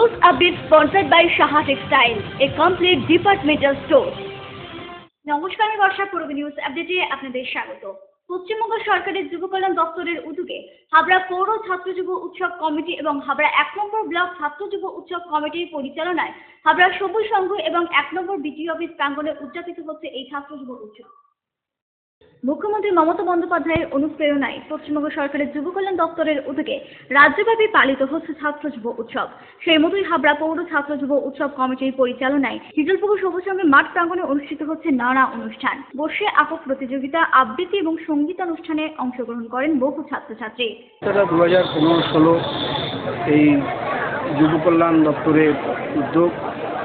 News update sponsored by Shaha Textile, a complete departmental store. নমস্কার, আমি বর্ষা। পূর্ব news আপডেটে আপনাদের স্বাগত। পশ্চিমবঙ্গ সরকারের যুব কল্যাণ দপ্তরের উদ্যোগে হাবড়া পৌর ছাত্র যুব উৎসব কমিটি এবং হাবড়া ১ নম্বর ব্লক ছাত্র যুব উৎসব কমিটির পরিচালনায় হাবড়া সবুজ সংঘ এবং ১ নম্বর বিডিও অফিস প্রাঙ্গণে উদযাপিত হচ্ছে এই ছাত্র যুব উৎসব। মুখ্যমন্ত্রী মমতা বন্দ্যোপাধ্যায়ের অনুপ্রেরণায় পশ্চিমবঙ্গ সরকারের যুব কল্যাণ দপ্তরের উদ্যোগে রাজ্যব্যাপী পালিত হচ্ছে ছাত্র যুব উৎসব। সেই মতোই হাবড়া পৌর ছাত্র যুব উৎসব কমিটির পরিচালনায় হিজলপুকুর সবুজ সংঘের মাঠ প্রাঙ্গণে অনুষ্ঠিত হচ্ছে নানা অনুষ্ঠান। বসে আঁকো প্রতিযোগিতা, আবৃত্তি এবং সঙ্গীতানুষ্ঠানে অংশগ্রহণ করেন বহু ছাত্রছাত্রী। 2015-16 এই যুব কল্যাণ দপ্তরের উদ্যোগ,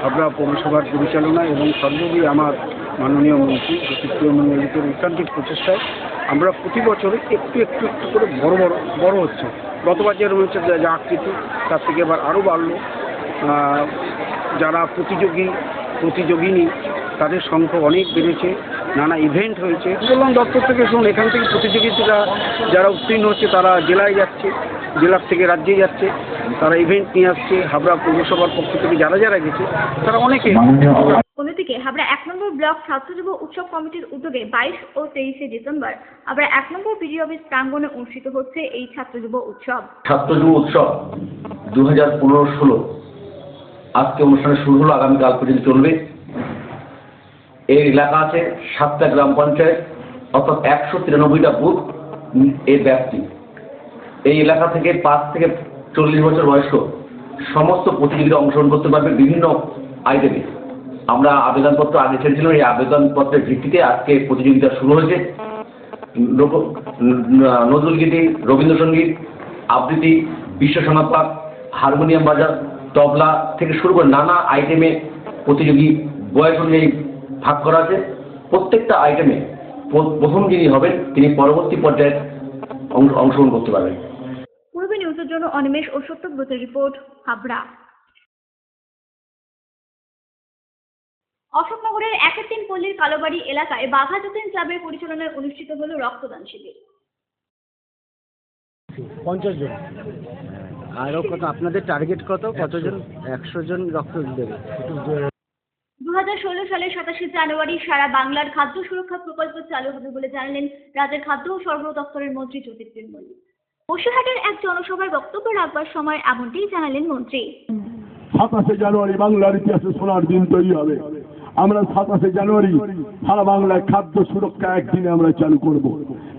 হাবড়া পৌরসভার পরিচালনা এবং সর্বোপরি আমার মাননীয় মন্ত্রী জ্যোতিপ্রিয় মল্লিকের ঐকান্তিক প্রচেষ্টায় আমরা প্রতি বছর একটু করে বড় হচ্ছে। গত বছর হয়েছে যা আকৃতি, তার থেকে এবার আরও বাড়লো। যারা প্রতিযোগিনী তাদের সংখ্যা অনেক বেড়েছে, নানা ইভেন্ট হয়েছে। যুব কল্যাণ দপ্তর থেকে শুনুন, এখান থেকে প্রতিযোগিতারা যারা উত্তীর্ণ হচ্ছে তারা জেলায় যাচ্ছে, জেলার থেকে রাজ্যে যাচ্ছে, তারা ইভেন্ট নিয়ে আসছে। হাবড়া পৌরসভার পক্ষ থেকে যারা গেছে তারা অনেকে। অন্যদিকে হাবড়া ১ নম্বর ব্লক ছাত্র যুব উৎসব কমিটির উদ্যোগে ২২ ও ২৩শে ডিসেম্বর হাবড়া ১ নম্বর বিডিও অফিস প্রাঙ্গণে অনুষ্ঠিত হচ্ছে এই ছাত্র যুব উৎসব। ছাত্র যুব উৎসব 2015-16 আজকে অনুষ্ঠানে শুরু হলো, আগামীকাল পর্যন্ত চলবে। এর এলাকা আছে 7টা গ্রাম পঞ্চায়েত, অর্থাৎ 193টা বুথ এর ব্যাপ্তি। এই এলাকা থেকে 5 থেকে 40 বছর বয়স্ক সমস্ত প্রতিযোগিতা অংশগ্রহণ করতে পারবে বিভিন্ন আইটেমে। আমরা আবেদনপত্র আগে ছেড়েছিলাম, এই আবেদনপত্রের ভিত্তিতে আজকে প্রতিযোগিতা শুরু হয়েছে। নজরুলগীতি, রবীন্দ্রসঙ্গীত, আবৃত্তি, বিশ্ব সঙ্গীত পাঠ, হারমোনিয়াম বাজার, তবলা থেকে শুরু করে নানা আইটেমে প্রতিযোগী বয়স অনুযায়ী ভাগ করা আছে। প্রত্যেকটা আইটেমে প্রথম যিনি হবেন তিনি পরবর্তী পর্যায়ে অংশগ্রহণ করতে পারবেন। পূর্ব নিউজের জন্য অনিমেষ ও সত্যব্রতের রিপোর্ট, হাবড়া। অশোকনগরের ১-৩ পল্লীর কালোবাড়ি এলাকায় বাঘা যতীন ক্লাবের পরিচালনায় অনুষ্ঠিত হলো রক্তদান শিবির। 50 জন। আর কত আপনাদের টার্গেট কতজন? 100 জন রক্ত দেবে। 2016 সালের 27শে জানুয়ারি সারা বাংলার খাদ্য সুরক্ষা প্রকল্প চালু হবে বলে জানালেন রাজ্যের খাদ্য ও সরবরাহ দপ্তরের মন্ত্রী জ্যোতিপ্রিয় মল্লিক। বসিরহাটের এক জনসভায় বক্তব্য রাখবার সময় এমনটাই জানালেন মন্ত্রী। 27শে জানুয়ারি বাংলার ইতিহাসে সোনার দিন তৈরি হবে। আমরা 27শে জানুয়ারি সারা বাংলায় খাদ্য সুরক্ষা একদিনে আমরা চালু করব।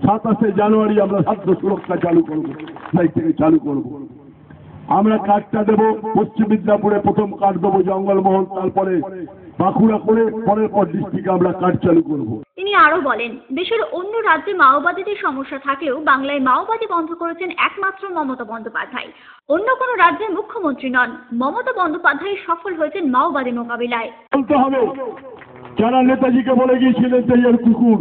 27শে জানুয়ারি আমরা খাদ্য সুরক্ষা চালু করব, চালু করব। আমরা কার্ডটা দেবো পশ্চিম মিদনাপুরে, প্রথম কার্ড দেবো জঙ্গলমহল, তারপরে বাঁকুড়া করে পরের পর ডিস্ট্রিক্টে আমরা কার্ড চালু করব। তিনি আরো বলেন, দেশের অন্য রাজ্যে মাওবাদীদের সমস্যা থাকলেও বাংলায় মাওবাদী বন্ধ করেছেন একমাত্র মমতা বন্দ্যোপাধ্যায়। অন্য কোনো রাজ্যের মুখ্যমন্ত্রী নন, মমতা বন্দ্যোপাধ্যায় সফল হয়েছেন মাওবাদী মোকাবিলায়। বলতে হবে, যারা নেতাজিকে বলে গিয়েছিলেন তেজের কুকুর,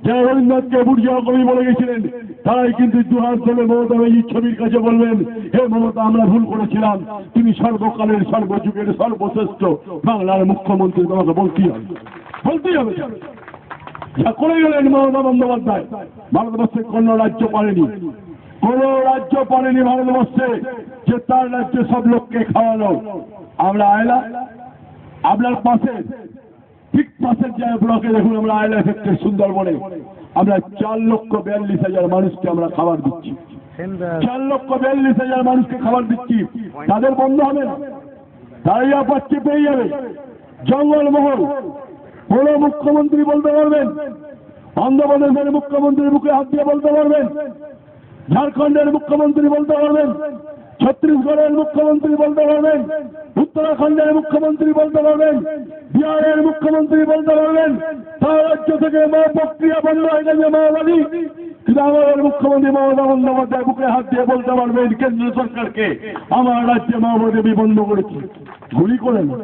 যারা রবীন্দ্রনাথকে বুর্জোয়া কবি বলে গেছিলেন, তারাই কিন্তু দুহাত ধরে মমতা ব্যানার্জির ছবির কাছে বলবেন, হে মমতা, আমরা ভুল করেছিলাম, তুমি সর্বকালের সর্বযুগের সর্বশ্রেষ্ঠ বাংলার মুখ্যমন্ত্রী। তোমাকে বলতেই হবে। যা করে গেলেন মমতা বন্দ্যোপাধ্যায়, ভারতবর্ষে কোন রাজ্য পারেনি, ভারতবর্ষে যে তার রাজ্যে সব লোককে খাওয়ানো। আমরা আয়লা, আপনার পাশে ঠিক পাশের যে ব্লকে দেখুন, আমরা আয়লা এফেক্টের সুন্দরবনে আমরা 4,42,000 মানুষকে আমরা খাবার দিচ্ছি। 4,42,000 মানুষকে খাবার দিচ্ছি। তাদের বন্ধ হবে না, তারাই পাচ্ছে পেয়ে যাবে। জঙ্গলমহল কোন মুখ্যমন্ত্রী বলতে পারবেন? অন্ধ্রপ্রদেশের মুখ্যমন্ত্রীর মুখে হাত দিয়ে বলতে পারবেন? ঝাড়খণ্ডের মুখ্যমন্ত্রী বলতে পারবেন? ছত্তিশগড়ের মুখ্যমন্ত্রী বলতে পারবেন? উত্তরাখণ্ডের মুখ্যমন্ত্রী বলতে পারবেন? বিহারের মুখ্যমন্ত্রী বলতে পারবেন? তার রাজ্য থেকে প্রক্রিয়া বন্ধ হয়ে গেছে মাওবাদী। কিন্তু আমাদের মুখ্যমন্ত্রী মমতা বন্দ্যোপাধ্যায় বুকে হাত দিয়ে বলতে পারবেন কেন্দ্র সরকারকে, আমার রাজ্যে মাওবাদী বন্ধ করেছি। গুলি করে না,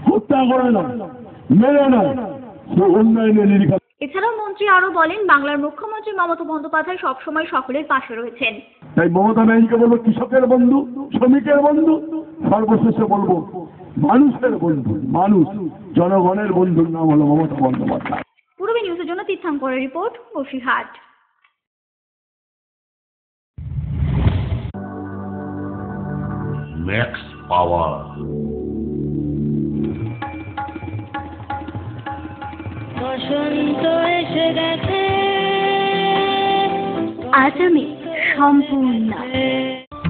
হত্যা করে না, মেরে না, উন্নয়নের নিরীক্ষা। এছাড়াও মন্ত্রী আরো বলেন, বাংলার মুখ্যমন্ত্রী মমতা বন্দ্যোপাধ্যায় সবসময় সকলের পাশে রয়েছেন। তাই মমতা ব্যানার্জিকে বলবো কৃষকের বন্ধু, শ্রমিকের বন্ধু, সর্বশেষে বলবো মানুষের বন্ধু, জনগণের বন্ধুর নাম হলো মমতা বন্দ্যোপাধ্যায়। পূর্ব নিউজের জন্য তীর্থঙ্করের রিপোর্ট, বসিরহাট। ম্যাক্স পাওয়ার। বসন্ত এসে গেছে আজ আমি সম্পূর্ণ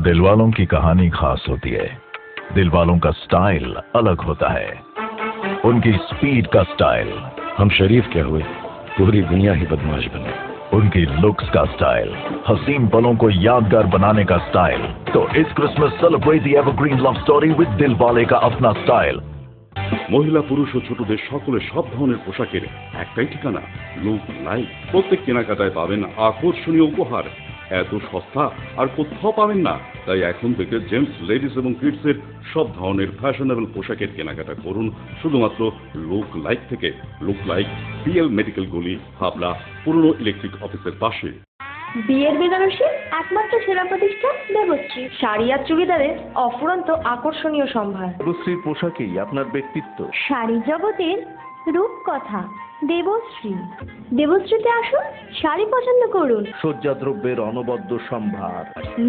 दिल वालों की कहानी खास होती है। दिल वालों का स्टाइल अलग होता है, उनकी स्पीड का स्टाइल। हम शरीफ क्या हुए, पूरी दुनिया ही बदमाश बने। उनकी लुक्स का स्टाइल, हसीन पलों को यादगार बनाने का स्टाइल। तो इस Christmas celebrate the evergreen love story with दिल वाले का अपना स्टाइल। মহিলা পুরুষ ও ছোটদের সকলের সব ধরনের পোশাকের একটাই ঠিকানা, লুক লাইক। প্রত্যেক কেনাকাটায় পাবেন আকর্ষণীয় উপহার। এত সস্তা আর কোথাও পাবেন না। তাই এখন থেকে জেন্টস, লেডিস এবং কিডসের সব ধরনের ফ্যাশনেবল পোশাকের কেনাকাটা করুন শুধুমাত্র লুক লাইক থেকে। লুক লাইক, পিএল মেডিকেল গলি, হাবড়া, পুরনো ইলেকট্রিক অফিসের পাশে। বিয়ের বেনারসি একমাত্র সেরা প্রতিষ্ঠান দেবশ্রী। শাড়ি আর চুড়িদারের অফুরন্ত আকর্ষণীয় সম্ভার। দেবশ্রীর পোশাকেই আপনার ব্যক্তিত্ব। শাড়ি জগতের রূপকথা দেবশ্রী। দেবশ্রীতে আসুন, শাড়ি পছন্দ করুন। সজ্জাদ্রব্যের অনবদ্য সম্ভার।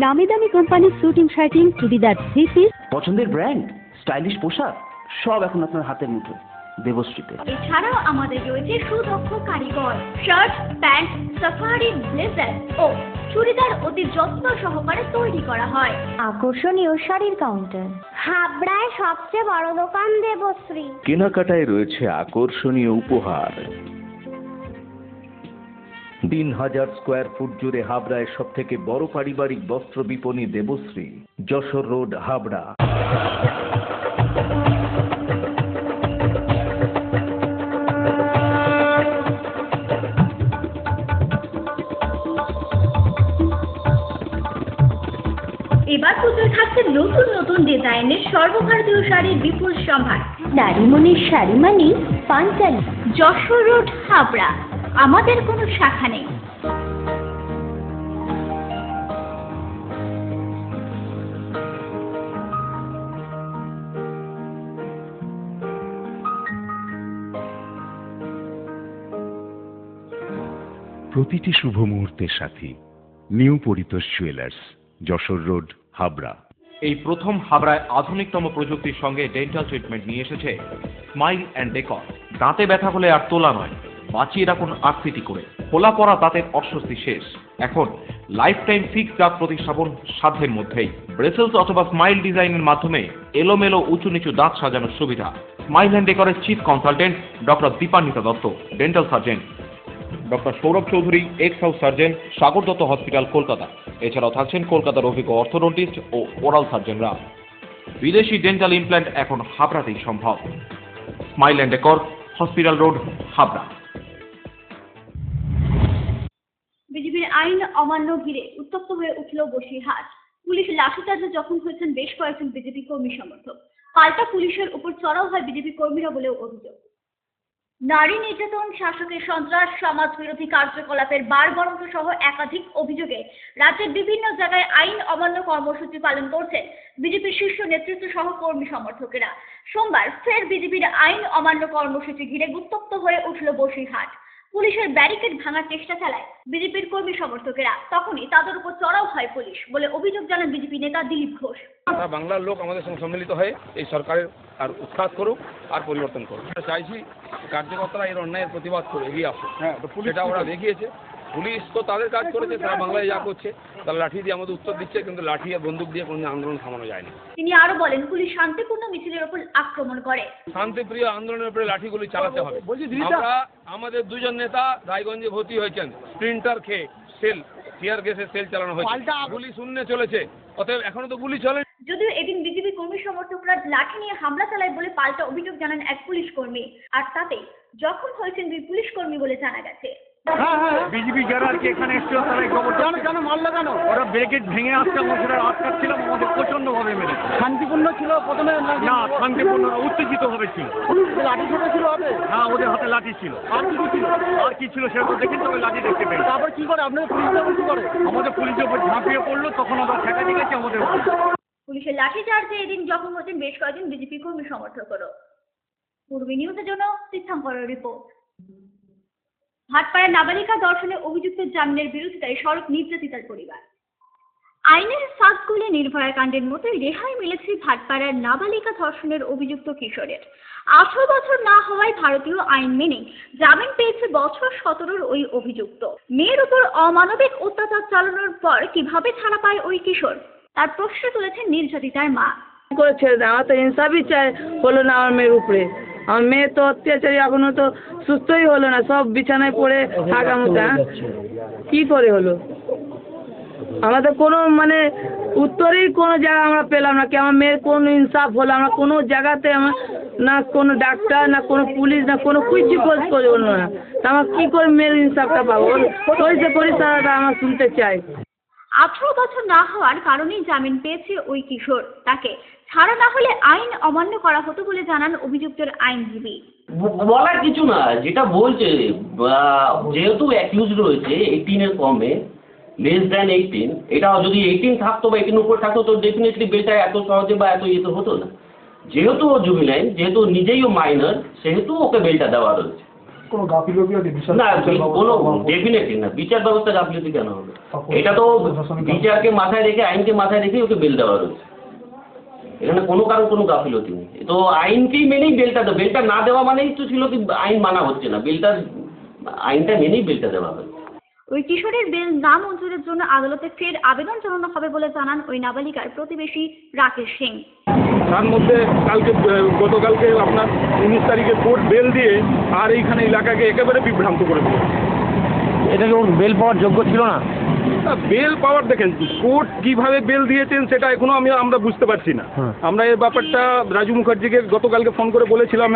নামি দামি কোম্পানির শুটিং শার্টিং, চুড়িদার, থ্রি পিস, পছন্দের ব্র্যান্ড, স্টাইলিশ পোশাক সব এখন আপনার হাতের মুঠোয় দেবশ্রীতে। এছাড়াও আমাদের রয়েছে সুদক্ষ কারিগর। শার্ট, প্যান্ট, সাফারি, ব্লেজার ও চুড়িদার অতি যত্ন সহকারে তৈরি করা হয়। আকর্ষণীয় শাড়ির কাউন্টার। হাবড়ায় সবচেয়ে বড় দোকান দেবশ্রী। কেনাকাটায় রয়েছে আকর্ষণীয় উপহার। 3000 স্কোয়ার ফুট জুড়ে হাবড়ায় সব থেকে বড় পারিবারিক বস্ত্র বিপণী দেবশ্রী, যশোর রোড, হাবড়া। এবার পুজোয় থাকছে নতুন নতুন ডিজাইনের সর্বভারতীয় শাড়ির বিপুল সম্ভার। নারীমণির শাড়ি মানি পাঞ্চালী। যশোর রোড, হাবড়া। আমাদের কোনো শাখা নেই। প্রতিটি শুভ মুহূর্তের সাথী new Paritosh jewellers, Jessore road, Habra. এই প্রথম হাবড়ায় আধুনিকতম প্রযুক্তির সঙ্গে ডেন্টাল ট্রিটমেন্ট নিয়ে এসেছে স্মাইল অ্যান্ড ডেকর। দাঁতে ব্যথা হলে আর তোলা নয়, বাঁচিয়ে রাখুন আকৃতি করে। খোলা পড়া দাঁতের অস্বস্তি শেষ। এখন লাইফ টাইম ফিক্স দাঁত প্রতিস্থাপন সাধ্যের মধ্যেই। ব্রেসেলস অথবা স্মাইল ডিজাইনের মাধ্যমে এলোমেলো উঁচু নিচু দাঁত সাজানোর সুবিধা। স্মাইল অ্যান্ড ডেকরের chief consultant doctor Dipanwita Dutta, dental surgeon. Doctor Sourav Chowdhury, ex house surgeon, Sagar Dutta hospital, Kolkata. এছাড়াও থাকছেন কলকাতার অভিজ্ঞ অর্থোডন্টিস্ট ও ওরাল সার্জনরা। বিদেশি ডেন্টাল ইমপ্ল্যান্ট এখন হাবড়াতেই সম্ভব। Smile and decor, hospital road, Habra. বিজেপির আইন অমান্য ঘিরে উত্তপ্ত হয়ে উঠল বসিরহাট। পুলিশ লাঠিচার্জে জখম হয়েছেন বেশ কয়েকজন বিজেপি কর্মী সমর্থক। পাল্টা পুলিশের উপর চড়াও হয় বিজেপি কর্মীরা বলেও অভিযোগ। নারী নির্যাতন, শাসকের সন্ত্রাস, সমাজ বিরোধী কার্যকলাপের বাড়বাড়ন্ত সহ একাধিক অভিযোগে রাজ্যের বিভিন্ন জায়গায় আইন অমান্য কর্মসূচি পালন করছেন বিজেপির শীর্ষ নেতৃত্ব সহ কর্মী সমর্থকেরা। সোমবার ফের বিজেপির আইন অমান্য কর্মসূচি ঘিরে উত্তপ্ত হয়ে উঠল বসিরহাট। পুলিশের ব্যারিকেড ভাঙার চেষ্টা চালায় বিজেপির কর্মী সমর্থকেরা। তখনই তাদের উপর চড়াও হয় পুলিশ বলে অভিযোগ জানান বিজেপি নেতা দিলীপ ঘোষ। বাংলার লোক আমাদের সঙ্গে সম্মিলিত হয়ে এই সরকারের আর উৎখাত করুক আর পরিবর্তন করুক। চাইছি কার্যকর্তারা এর অন্যায়ের প্রতিবাদ করে এগিয়ে আসুক। সেটা ওরা দেখিয়েছে। পুলিশ তো তাদের কাজ করেছে, তারা বাংলায় যা করছে তারা লাঠি দিয়ে আমাদের উত্তর দিচ্ছে, কিন্তু লাঠি আর বন্দুক দিয়ে কোনো আন্দোলন থামানো যায়নি। তিনি আরো বলেন, পুলিশ শান্তিপূর্ণ মিছিলের উপর আক্রমণ করে। শান্তিপ্রিয় আন্দোলনের উপরে লাঠিগুলি চালাতে হবে। আমরা আমাদের দুজন নেতা রায়গঞ্জে ভর্তি হয়েছেন, স্প্রিন্টার খেয়ে সেল, টিয়ার গ্যাসের সেল চালানো হয়েছে, গুলি শূন্য চলেছে। অতএব এখনো তো গুলি চলে। যদিও এদিন বিজেপি কর্মী সমর্থকরা লাঠি নিয়ে হামলা চালায় বলে পাল্টা অভিযোগ জানান এক পুলিশ কর্মী। আর তাতে জখম হয়েছেন দুই পুলিশ কর্মী বলে জানা গেছে। বিজেপি যারা আর কি এখানে এসেছিল তারাই খবর কেন মারলো কেন? ওরা ব্রেকেট ভেঙে আসছে, আমরা আটকাচ্ছিলাম, আমাদের প্রচন্ড ভাবে মেরে। শান্তিপূর্ণ ছিল প্রথমে? না, শান্তিপূর্ণ উত্তেজিত ভাবে ছিল। লাঠি ছিল হবে? হ্যাঁ, ওদের হাতে লাঠি ছিল। আর কি ছিল? আর কি ছিল সেটা দেখেন, তবে লাঠি দেখতে পেয়ে। তারপর কি করে আপনাদের পুলিশের উপর কি করে? আমাদের পুলিশের উপর ঝাঁপিয়ে পড়লো, তখন আমরা ঠেকাতে গেছি আমাদের। পুলিশের লাঠি চার্জে এদিন জখম হয়েছেন বেশ কয়েকজন বিজেপি কর্মী সমর্থকও। পূর্বী নিউজের জন্য তীর্থঙ্করের রিপোর্ট। ভাটপাড়ায় নাবালিকা ধর্ষণে অভিযুক্ত জামিনের বিরোধিতায় সড়ক নির্যাতিতার পরিবার। আইনের ফাঁক গলে নির্ভয়া কাণ্ডের মতো রেহাই মিলেছে ভাটপাড়ার নাবালিকা ধর্ষণের অভিযুক্ত কিশোরের। 18 বছর না হওয়ায় ভারতীয় আইন মেনে জামিন পেয়েছে বছর 17-র ওই অভিযুক্ত। মেয়ের উপর অমানবিক অত্যাচার চালানোর পর কিভাবে ছাড়া পায় ওই কিশোর, তার প্রশ্ন তুলেছেন নির্যাতিতার মা। করে ছেড়ে দেয়, আমার তো ইনসাফই চাই হলো না আমার মেয়ের উপরে। আমার মেয়ে তো অত্যাচারী, এখনো তো সুস্থই হলো না, সব বিছানায় পড়ে থাকার মতো। কি করে হলো? আমাদের কোনো মানে উত্তরেই কোনো জায়গা আমরা পেলাম না কি আমার মেয়ের কোনো ইনসাফ হলো। আমরা কোনো জায়গাতে আমার না কোনো ডাক্তার না কোনো পুলিশ না কোনো কিছু খোঁজ করবো না। আমার কি করে মেয়ের ইনসাফটা পাবো? ওই যে পরিষ্কারটা আমার শুনতে চাই। 18 বছর না হওয়ার কারণেই জামিন পেয়েছে ওই কিশোর। তাকে ছাড়া না হলে আইন অমান্য করা হতো বলে জানান অভিযুক্তের আইনজীবী। বলার কিছু না, যেটা বলছে যেহেতু অ্যাকিউজ রয়েছে 18 এর কমে, লেস দ্যান 18, এটা যদি 18 থাকতো বা 18 উপরে থাকতো তো ডেফিনেটলি বেলটা এত সহজে বা এত ইয়ে তো হতো না। যেহেতু ও জুবিনাইল, যেহেতু নিজেই ও মাইনর, সেহেতু ওকে বেলটা দেওয়া রয়েছে। কোনো গাফিলতি না, কোনো ডেফিনেটলি না। বিচার ব্যবস্থা গাফিলতি কেন হবে? এটা তো বিচারকে মাথায় রেখে, আইনকে মাথায় রেখে ওকে বেল দেওয়া রয়েছে। এখানে কোনো কারণ কোনো গাফিলতি নেই। তো আইনকেই মেনেই বেলটা না দেওয়া মানেই তো ছিল কি আইন মানা হচ্ছে না, আইনটা মেনেই বেলটা দেওয়া হবে। ওই কিশোরের বেল না মঞ্জুরের জন্য আদালতে ফের আবেদন জানানো হবে বলে জানান ওই নাবালিকার প্রতিবেশী রাকেশ সিং। তার মধ্যে গতকালকে আপনার 19 তারিখে কোর্ট বেল দিয়ে আর এইখানে এলাকাকে একেবারে বিভ্রান্ত করে দিল। এটা কি বেল পাওয়ার যোগ্য ছিল না? বেল পাওয়ার দেখেন কোর্ট কিভাবে বেল দিয়েছেন সেটা এখনো আমরা বুঝতে পারছি না। আমরা এই ব্যাপারটা রাজু মুখার্জিকে গতকালকে ফোন করে বলেছিলাম,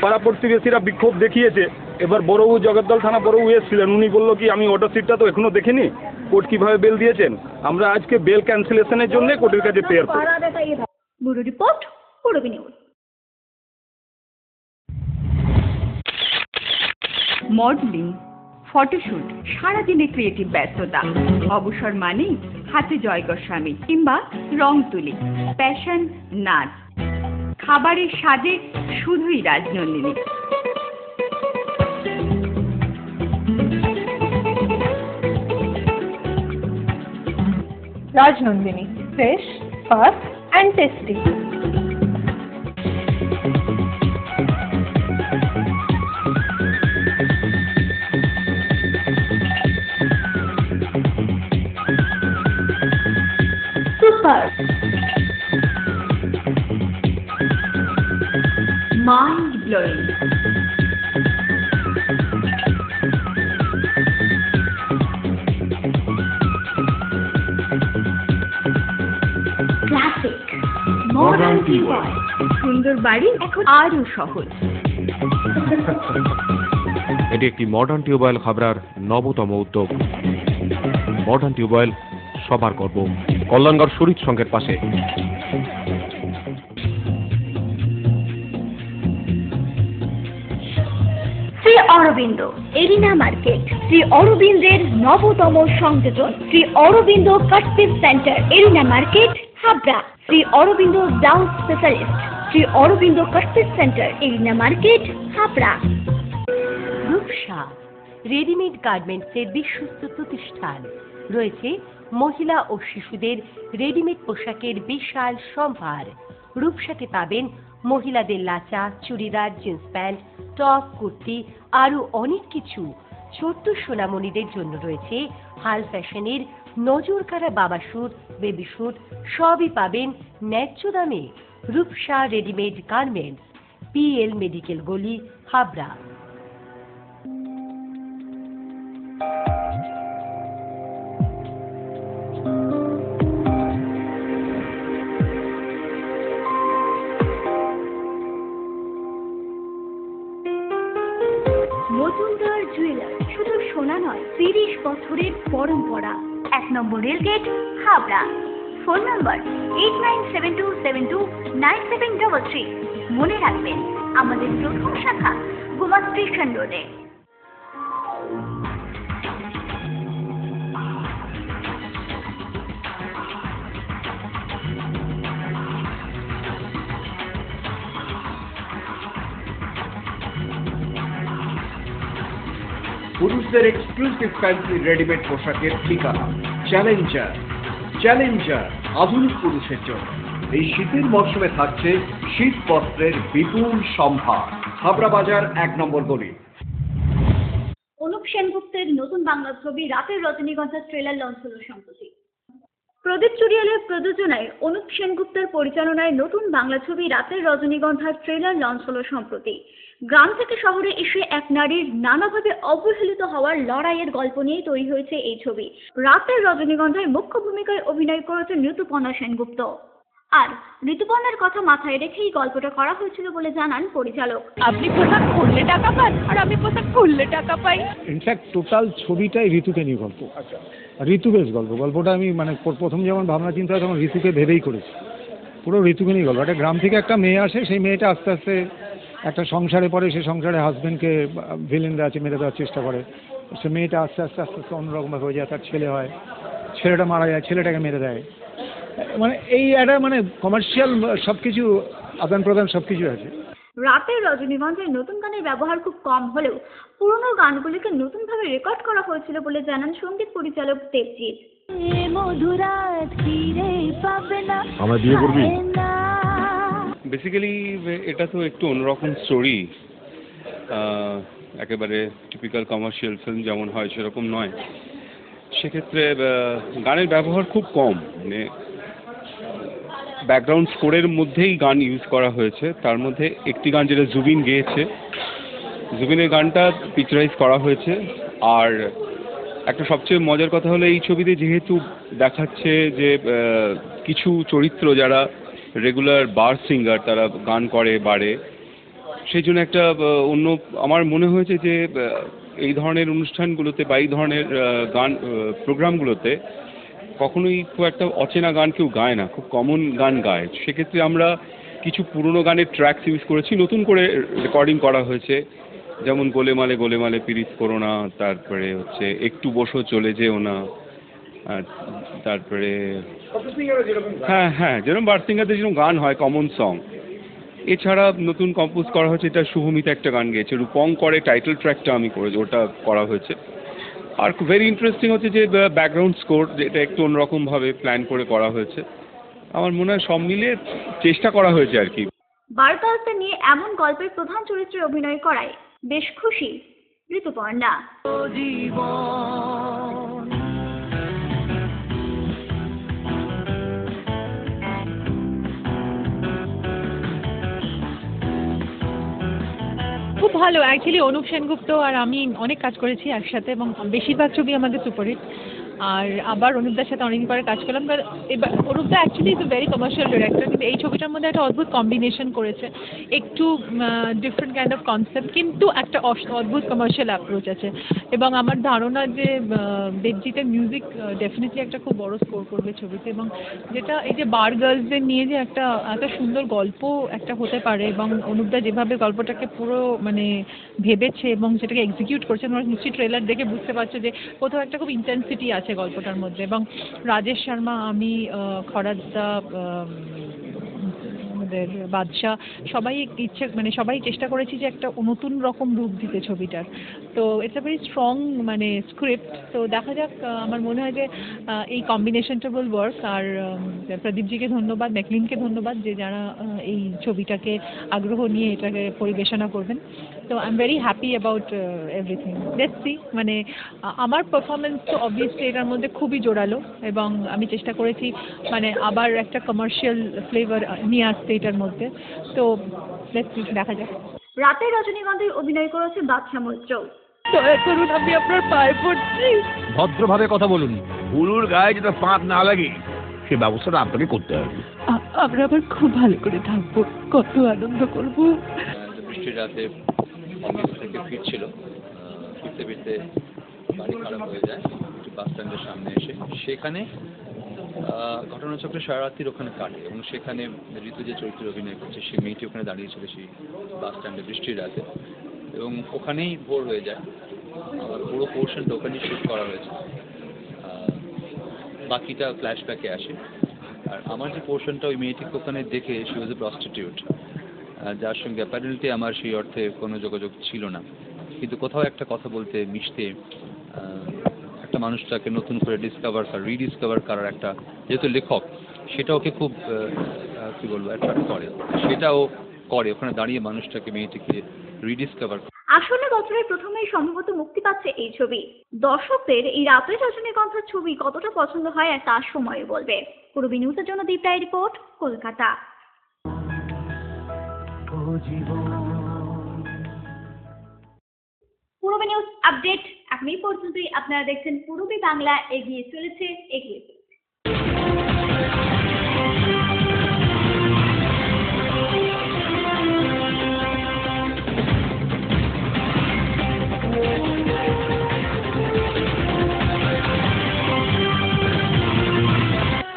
পাড়া প্রতিবেশীরা বিক্ষোভ দেখিয়েছে। এবার বড়বাবু জগদ্দল থানা বড়বাবু এসেছিলেন, উনি বললো কি আমি অর্ডার শিটটা তো এখনো দেখিনি, কোর্ট কিভাবে বেল দিয়েছেন। আমরা আজকে বেল ক্যান্সেলেশনের জন্য কোর্টের কাছে প্রেয়ার করি। Bureau report, Purbi news. Modelling, photoshoot, সারাদিনে ক্রিয়েটিভ ব্যস্ততা, অবসর মানেই হাতে জয় গোস্বামী কিংবা রং তুলি, প্যাশন, নাচ, খাবারের স্বাদে শুধুই Rajnandini. Rajnandini, fresh, fast and tasty. Super, mind blowing, classic, modern tubewell. সুন্দর বাড়ি এখন আরো সহজ। এটি একটি মডার্ন টিউবওয়েল হাবড়ার নবতম উদ্যোগ। মডার্ন টিউবওয়েল সবার গর্ব, কল্যাণগড় শরীর সংঘের পাশে। শ্রী অরবিন্দ এরিনা মার্কেট, শ্রী অরবিন্দের নবতম সংযোজন, Shri Aurobindo cut piece centre, arena market, Habra. Shri Aurobindo blouse specialist, Shri Aurobindo cut piece centre, arena market, Habra. Rupsa readymade গার্মেন্টসের বিশ্বস্ত প্রতিষ্ঠান। রয়েছে মহিলা ও শিশুদের রেডিমেড পোশাকের বিশাল সম্ভার। রূপসাতে পাবেন মহিলাদের lachha, churidar, jeans pant, top, kurti, আরো অনেক কিছু। ছোট্ট সোনামণিদের জন্য রয়েছে হাল ফ্যাশনের নজরকাড়া বাবা স্যুট, বেবি স্যুট, সবই পাবেন ন্যায্য দামে। Rupsa readymade garments, PL medical গলি, হাবড়া। মজুমদার জুয়েলার, শুধু সোনা নয়, 30 বছরের পরম্পরা। 1 নম্বর রেলগেট, হাবড়া। ফোন নম্বর 8972729733। মনে রাখবেন আমাদের প্রথম শাখা গোমা স্টেশন রোডে। পুরুষদের এক্সক্লুসিভ ফ্যান্সি রেডিমেড পোশাকের ঠিকানা চ্যালেঞ্জার, চ্যালেঞ্জার আধুনিক পুরুষের জন্য। এই শীতের মরশুমে থাকছে শীত বস্ত্রের বিপুল সম্ভার। হাবড়া বাজার 1 নম্বর গলি। অনুপ সেনগুপ্তের নতুন বাংলা ছবি রাতের রজনীগন্ধার ট্রেলার লঞ্চ হলো সম্প্রতি। প্রদীপ চুরিয়ালের প্রযোজনায় অনুপ সেনগুপ্তের পরিচালনায় নতুন বাংলা ছবি রাতের রজনীগন্ধার ট্রেলার লঞ্চ হলো সম্প্রতি। গ্রাম থেকে শহরে এসে এক নারীর নানাভাবে অবহেলিত হওয়ার লড়াইয়ের গল্প নিয়ে তৈরি হয়েছে এই ছবি। রাতের রজনীগন্ধায় মুখ্য ভূমিকায় অভিনয় করেছেন ঋতুপর্ণা সেনগুপ্ত। আর ঋতুপর্ণার কথা মাথায় রেখেই গল্পটা করা হয়েছিল বলে জানান পরিচালক। আপনি পোশাক খুললে টাকা পান আর আমি পোশাক খুললে টাকা পাই। ইনফ্যাক্ট টোটাল ছবিটাই ঋতুকে নিয়ে গল্প। ঋতু বেশ গল্পটা আমি মানে প্রথম যেমন ভাবনা চিন্তা হয় তখন ঋতুকে ভেবেই করেছি। পুরো ঋতুকে নিয়ে গল্প। একটা গ্রাম থেকে একটা মেয়ে আসে, সেই মেয়েটা আস্তে আস্তে একটা সংসারে পড়ে, সেই সংসারে হাজব্যান্ডকে ভিলেনরা আছে মেরে দেওয়ার চেষ্টা করে। সে মেয়েটা আস্তে আস্তে অন্যরকমভাবে হয়ে যায়, তার ছেলে হয়, ছেলেটা মারা যায়, ছেলেটাকে মেরে দেয়। মানে এই একটা মানে কমার্শিয়াল সব কিছু আদান প্রদান সব কিছু আছে। রাতের রজনীগন্ধায় নতুন গানের ব্যবহার খুব কম হলেও পুরনো গানগুলিকে নতুনভাবে রেকর্ড করা হয়েছিল বলে জানান সঙ্গীত পরিচালক দেবজিৎ। আমার বিয়ে করবি? বেসিক্যালি এটা তো একটু অন্যরকম স্টোরি, একেবারে টিপিক্যাল কমার্শিয়াল ফিল্ম যেমন হয় সেরকম নয়। সেক্ষেত্রে গানের ব্যবহার খুব কম, মানে ব্যাকগ্রাউন্ড স্কোরের মধ্যেই গান ইউজ করা হয়েছে। তার মধ্যে একটি গান যেটা জুবিন গেয়েছে, জুবিনের গানটা পিকচারাইজ করা হয়েছে। আর একটা সবচেয়ে মজার কথা হলো এই ছবিতে যেহেতু দেখাচ্ছে যে কিছু চরিত্র যারা রেগুলার বার সিঙ্গার, তারা গান করে বারে, সেই জন্য একটা অন্য আমার মনে হয়েছে যে এই ধরনের অনুষ্ঠানগুলোতে বা এই ধরনের গান প্রোগ্রামগুলোতে কখনোই খুব একটা অচেনা গান কেউ গায় না, খুব কমন গান গায়। সেক্ষেত্রে আমরা কিছু পুরনো গানের ট্র্যাকস ইউজ করেছি, নতুন করে রেকর্ডিং করা হয়েছে। যেমন গোলেমালে গোলেমালে পিরিত করো না, তারপরে হচ্ছে একটু বসো চলে যেও না, তারপরে হ্যাঁ যেরকম বার সিঙ্গারদের যেরকম গান হয় কমন সং। এছাড়া নতুন কম্পোজ করা হয়েছে, এটা শুভমিতা একটা গান গেয়েছে, রূপং করে টাইটেল ট্র্যাকটা আমি করেছি, ওটা করা হয়েছে। আর ভেরি ইন্টারেস্টিং হচ্ছে যে ব্যাকগ্রাউন্ড স্কোর, যেটা একটু অন্যরকমভাবে প্ল্যান করে করা হয়েছে। আমার মনে হয় সব মিলিয়ে চেষ্টা করা হয়েছে আর কি। বারতালতে নিয়ে এমন গল্পের প্রধান চরিত্রে অভিনয় করায় বেশ খুশি ঋতুপর্ণা। খুব ভালো। অ্যাকচুয়ালি অনুপ সেনগুপ্ত আর আমি অনেক কাজ করেছি একসাথে এবং বেশিরভাগ ছবি আমাদের সুপারহিট। আর আবার অনুপদার সাথে অনেকদিন পরে কাজ করলাম। এবার অনুপদা actually is a very commercial director, কিন্তু এই ছবিটার মধ্যে একটা অদ্ভুত কম্বিনেশন করেছে, একটু ডিফারেন্ট কাইন্ড অফ কনসেপ্ট, কিন্তু একটা অদ্ভুত কমার্শিয়াল অ্যাপ্রোচ আছে। এবং আমার ধারণা যে দেবজিতের মিউজিক ডেফিনেটলি একটা খুব বড় স্কোর করবে ছবিতে, এবং যেটা এই যে বার গার্লসদের নিয়ে যে একটা এত সুন্দর গল্প একটা হতে পারে, এবং অনুপদা যেভাবে গল্পটাকে পুরো মানে ভেবেছে এবং সেটাকে এক্সিকিউট করছে, তোমরা নিশ্চয়ই ট্রেলার দেখে বুঝতে পারছো যে কোথাও একটা খুব ইন্টেন্সিটি আছে গল্পটার মধ্যে। এবং রাজেশ শর্মা, আমি, খরাদা, আমাদের বাদশাহ, সবাই সবাই চেষ্টা করেছি যে একটা নতুন রকম রূপ দিতে ছবিটার। তো ইটস আ ভেরি স্ট্রং মানে স্ক্রিপ্ট। তো দেখা যাক, আমার মনে হয় যে এই কম্বিনেশনটা উইল ওয়ার্ক। আর প্রদীপজিকে ধন্যবাদ, ম্যাকলিনকে ধন্যবাদ, যে যারা এই ছবিটাকে আগ্রহ নিয়ে এটাকে পরিবেশনা করবেন। তো I am very happy about everything. Let's see. মানে আমার পারফরমেন্স তো অবভিয়াসলি এটার মধ্যে খুবই জোরালো, এবং আমি চেষ্টা করেছি মানে আবার একটা কমার্শিয়াল ফ্লেভার নিয়ে আসতে এটার মধ্যে। তো লেটস সি, দেখা যাক। রাতের রজনীগন্ধায় অভিনয় করেছে বাদশা মৈত্র। দয়া করুন, আমি আপনার পায়ে পড়ছি। ভদ্রভাবে কথা বলুন। উলুর গায়ে যেটা ফাঁক না লাগে সে ব্যবস্থাটা আপনাকে করতে হবে। আমরা আবার খুব ভালো করে থাকবো, কত আনন্দ করবো। বৃষ্টির রাতে অফিস থেকে ফিরতে গাড়ি খারাপ হয়ে যায় বাস স্ট্যান্ডের সামনে এসে। সেখানে ঘটনাচক্রে সারা রাত্রির ওখানে কাটে, এবং সেখানে ঋতু যে চরিত্রে অভিনয় করছে সেই মেয়েটি ওখানে দাঁড়িয়েছিল সেই বাস স্ট্যান্ডে বৃষ্টির রাতে, এবং ওখানেই ভোর হয়ে যায়। আবার পুরো পোর্শনটা ওখানেই শ্যুট করা হয়েছে, বাকিটা ফ্ল্যাশব্যাকে আসে। আর আমার যে পোর্শনটা ওই মেয়েটিকে ওখানে দেখে, শি ওয়াজ এ প্রস্টিটিউট, যার সঙ্গে অ্যাপারেন্টলি আমার সেই অর্থে কোনো যোগাযোগ ছিল না, কিন্তু কোথাও একটা কথা বলতে মিশতে একটা মানুষটাকে নতুন করে ডিসকভার আর রিডিসকভার করার একটা, যেহেতু লেখক সেটা ওকে খুব কী বলবো অ্যাট্রাক্ট করে, সেটাও করে ওখানে দাঁড়িয়ে মানুষটাকে, মেয়েটিকে রিডিসকভার। আসলে বছরের প্রথমেই সম্ভবত মুক্তি পাচ্ছে এই ছবি। দর্শকদের এই রাতের রজনীগন্ধার ছবি কতটা পছন্দ হয় আর তার সময় বলবে। পূর্বী নিউজের জন্য দীপ রায় রিপোর্ট, কলকাতা। পূর্বী নিউজ আপডেট এখন এই পর্যন্তই। আপনারা দেখছেন পূর্বী বাংলা, এগিয়ে চলেছে, এগিয়ে চলেছে।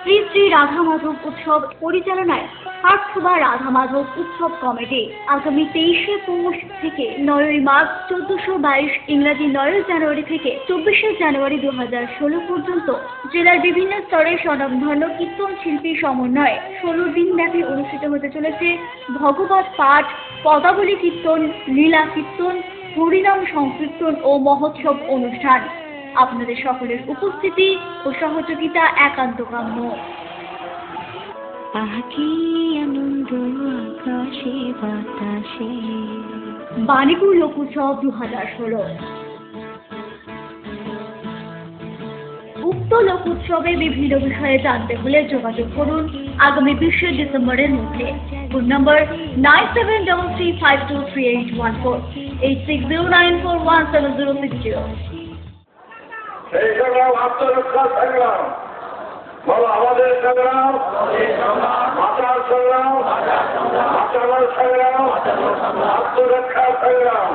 শ্রী শ্রী রাধা মাধব উৎসব পরিচালনায় পার্থবা রাধা মাধব উৎসব কমিটি আগামী 23শে পৌষ থেকে 9ই মার্চ 1422 ইংরাজি 9 জানুয়ারি থেকে 24শে জানুয়ারি 2016 পর্যন্ত জেলার বিভিন্ন স্তরের স্বনামধন্য কীর্তন শিল্পীর সমন্বয়ে 16 দিন ব্যাপী অনুষ্ঠিত হতে চলেছে ভগবত পাঠ, পদাবলী কীর্তন, লীলা কীর্তন, হরিনাম সংকীর্তন ও মহোৎসব অনুষ্ঠান। আপনাদের সকলের উপস্থিতি ও সহযোগিতা একান্ত কাম্য। বাণীপুর লোকোৎসব 2016। উক্ত লোকোৎসবে বিভিন্ন বিষয়ে জানতে হলে যোগাযোগ করুন আগামী 20শে ডিসেম্বরের মধ্যে। ফোন নম্বর 9733523814, 8609417060। সেই সংগ্রাম আত্মরক্ষা সংগ্রাম, বলো আমাদের সংগ্রাম, বাঁচার সংগ্রাম, বাঁচানোর সংগ্রাম, আত্মরক্ষা সংগ্রাম।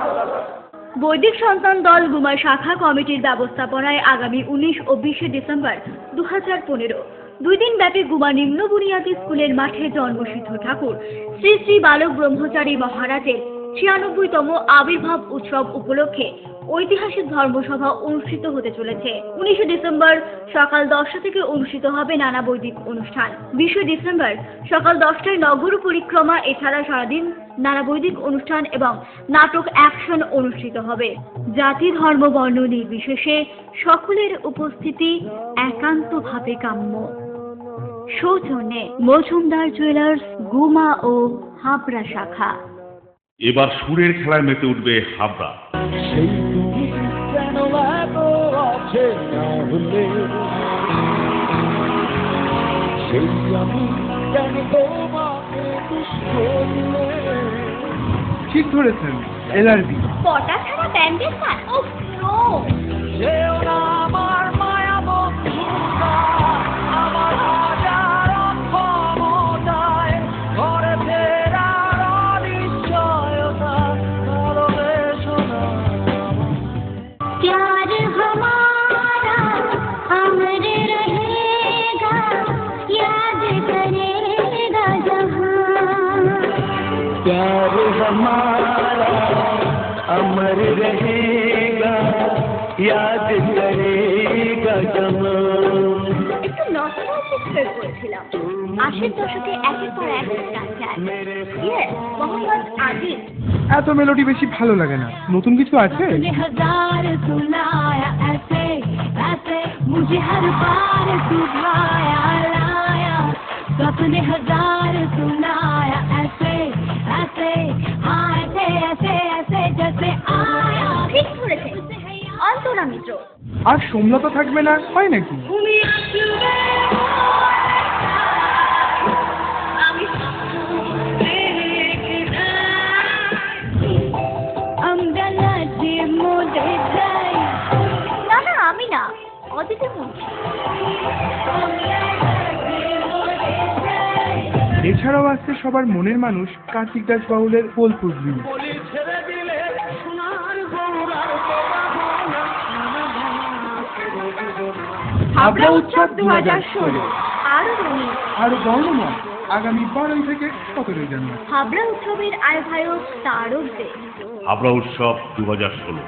বৈদিক সন্তান দল গুমা শাখা কমিটির ব্যবস্থাপনায় আগামী 19 ও 20শে ডিসেম্বর 2015 দুই দিন ব্যাপী গুমা নিম্ন বুনিয়াদী স্কুলের মাঠে জন্মসিদ্ধ ঠাকুর শ্রী শ্রী বালক ব্রহ্মচারী মহারাজের 96তম আবির্ভাব উৎসব উপলক্ষে ঐতিহাসিক ধর্মসভা অনুষ্ঠিত হতে চলেছে। 19শে ডিসেম্বর সকাল 10টা থেকে অনুষ্ঠিত হবে নানা বৈদিক অনুষ্ঠান। 20শে ডিসেম্বর সকাল 10টায় নগর পরিক্রমা, এছাড়া সারাদিন নানা বৈদিক অনুষ্ঠান এবং নাটক অ্যাকশন অনুষ্ঠিত হবে। জাতি, ধর্ম, বর্ণ নির্বিশেষে সকলের উপস্থিতি একান্তভাবে কাম্য। সৌজন্যে মজুমদার জুয়েলার্স, গুমা ও হাবড়া শাখা। এবার সুরের খেলায় মেতে উঠবে হাবড়া। ঠিক ধরেছেন, এলআরবি। পটা ছাড়া ব্যান্ডের কাজ। Oh no. আমার মায়া বন্ধুরা, আমার হাজার ক্ষমতায় ঘরে ফেরার অনিশ্চয়তা ভালোবেসনা। प्यार हमारा अमर रहेगा, याद करेगा जहां। प्यार हमारा अमर रहेगा, याद करेगा जहां। একটু নস্টালজিক হয়ে পড়েছিলাম। 80-এর দশকে একের পর এক গান। মোহাম্মদ আজিজ। এত মেলোডি বেশি ভালো লাগে না, নতুন কিছু আছে? हजार सुनाया ऐसे ऐसे, मुझे हर बार सुभाया लाया। सपने हजार सुनाया ऐसे ऐसे, आए थे ऐसे ऐसे जैसे आया। ঠিক ধরেছে, অন্তরা মিত্র। আর সোমলতা থাকবে না, হয় নাকি? না না, আমি না, অদিতি মুন্সি। এছাড়াও আসছে সবার মনের মানুষ কার্তিক দাস বাউলের বোলপুর ব্লু। হাবড়া উৎসব 2016 আরো বর্ণময় আগামী 12 থেকে 17 জানুয়ারি। হাবড়া উৎসবের আয়োজক তারক দে। হাবড়া উৎসব 2016।